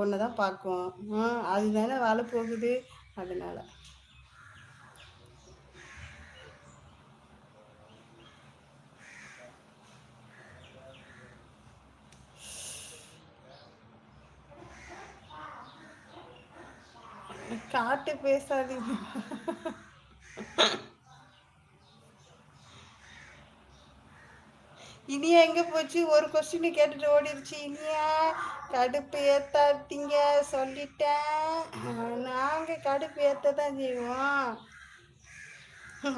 ஒன்று தான் பார்க்கும். அதுதானே வாழ போகுது. அதனால காட்டு பேசாதீங்க. இனியா எங்கே போச்சு? ஒரு கொஸ்டின் கேட்டுட்டு ஓடிடுச்சு. இனியா கடுப்பு ஏத்தாதீங்க சொல்லிட்டேன். நாங்கள் கடுப்பு ஏற்ற தான் செய்வோம்.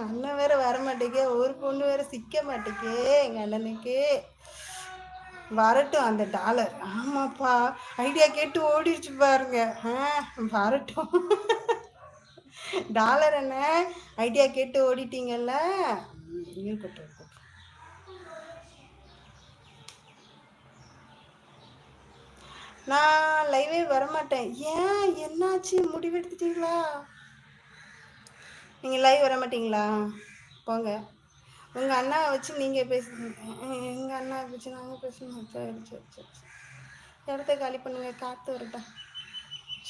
அண்ணன் வேற வரமாட்டேங்க. ஒரு பொண்ணு வேற சிக்க மாட்டேங்க எங்கள் அண்ணனுக்கு. வரட்டும் அந்த டாலர். ஆமாப்பா, ஐடியா கேட்டு ஓடிடுச்சு பாருங்க. வரட்டும். டாலர் என்ன ஐடியா கேட்டு ஓடிட்டீங்கல்ல. இருக்கட்டும் இருக்கட்டும். நான் லைவே வரமாட்டேன். ஏன், என்னாச்சு? முடிவெடுத்துட்டீங்களா? நீங்கள் லைவ் வர மாட்டீங்களா? போங்க. உங்கள் அண்ணாவை வச்சு நீங்கள் பேசுங்க. எங்கள் அண்ணாவை வச்சு நாங்கள் பேசணும். சரி சரி சரி. இடத்த காலி பண்ணுங்க. காற்று வரட்டும்.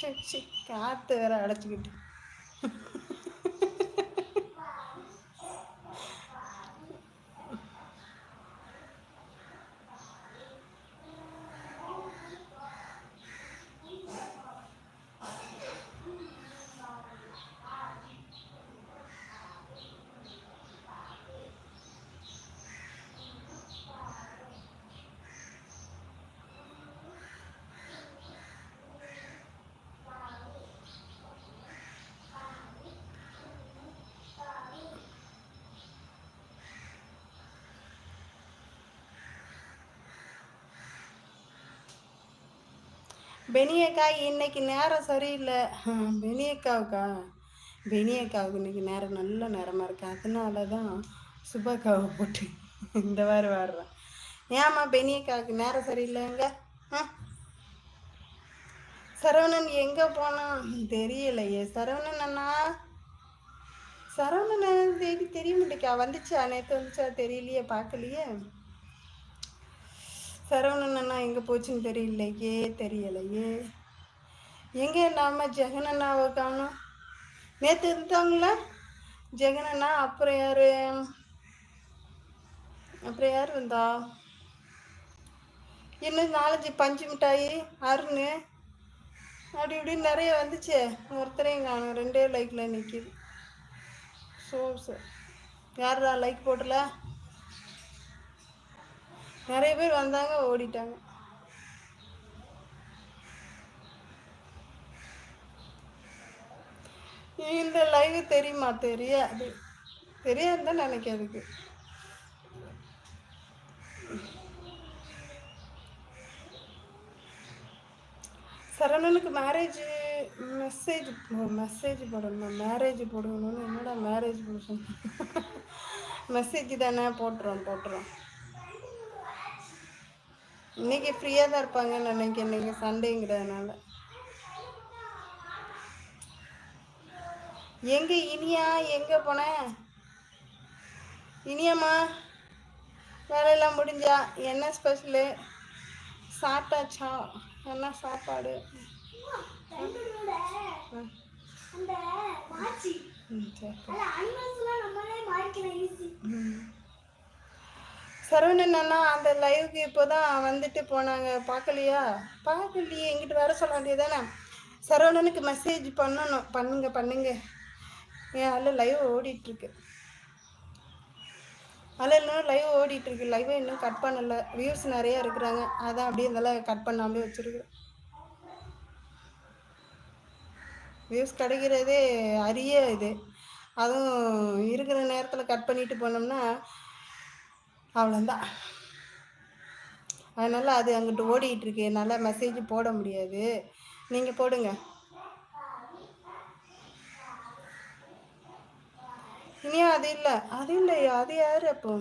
சரி சரி. காற்று வேற அடைச்சிக்கிட்டு. பெனியக்கா இன்னைக்கு நேரம் சரியில்லை. பெனியக்காவுக்கா? பெனியக்காவுக்கு இன்னைக்கு நேரம் நல்ல நேரமாக இருக்கு. அதனால தான் சுபக்காவை போட்டு இந்த வாரம் வர்றேன். ஏம்மா பெனியக்காவுக்கு நேரம் சரியில்லைங்க? சரவணன் எங்கே போனான் தெரியலையே. சரவணன் அண்ணா, சரவணன் தேடி தெரிய மாட்டேக்கா. வந்துச்சா? நேற்று வந்துச்சா? தெரியலையே, பார்க்கலையே. சரவணன் அண்ணா எங்கே போச்சுன்னு தெரியலையே. எங்கே நாம ஜெகன் அண்ணாவை காணும். நேற்று இருந்தாங்களா ஜெகன் அண்ணா? அப்புறம் யார் வந்தா? இன்னும் 4-5 பஞ்சு மிட்டாயி அருண் அப்படி இப்படின்னு நிறைய வந்துச்சு. ஒருத்தரையும் காணும். 2 லைக்கில் நிற்கிது. சார் யாரா லைக் போட்டல? நிறைய பேர் வந்தாங்க, ஓடிட்டாங்க. இந்த லைவ் தெரியுமா? தெரியாது தான் நினைக்கிறதுக்கு. சரவணனுக்கு மெசேஜ் போடணும். மேரேஜ் போடணும்னு என்னடா மேரேஜ் போட சொன்ன? மெசேஜ் தானே, போட்டுறோம். இன்னைக்கு ஃப்ரீயாக தான் இருப்பாங்கன்னு நினைக்கிறேன். இன்னைக்கு சண்டேங்கிறதுனால. எங்கே இனியா? எங்கே போனேன்? இனியம்மா, வேலையெல்லாம் முடிஞ்சா? என்ன ஸ்பெஷலு? சாப்பிட்டாச்சா? என்ன சாப்பாடு? சரவணன் அண்ணா அந்த லைவுக்கு இப்போதான் வந்துட்டு போனாங்க. பார்க்கலையே. எங்கிட்ட வர சொல்ல வேண்டியதானே. சரவணனுக்கு மெசேஜ் பண்ணணும். பண்ணுங்க. ஏன் அதில் லைவ் ஓடிட்டுருக்கு. அதில் இன்னும் லைவ் ஓடிட்டுருக்கு. லைவை இன்னும் கட் பண்ணலை. வியூஸ் நிறையா இருக்கிறாங்க. அதான் அப்படியே இருந்தாலும் கட் பண்ணாமலே வச்சுருக்கு. வியூஸ் கிடைக்கிறதே அரிய இது. அதுவும் இருக்கிற நேரத்தில் கட் பண்ணிட்டு போனோம்னா அவ்வளோதான். அதனால் அது அங்கிட்டு ஓடிட்டுருக்கு. என்னால் மெசேஜ் போட முடியாது. நீங்கள் போடுங்க. இனியா அது இல்லையா? அது யார் அப்போ?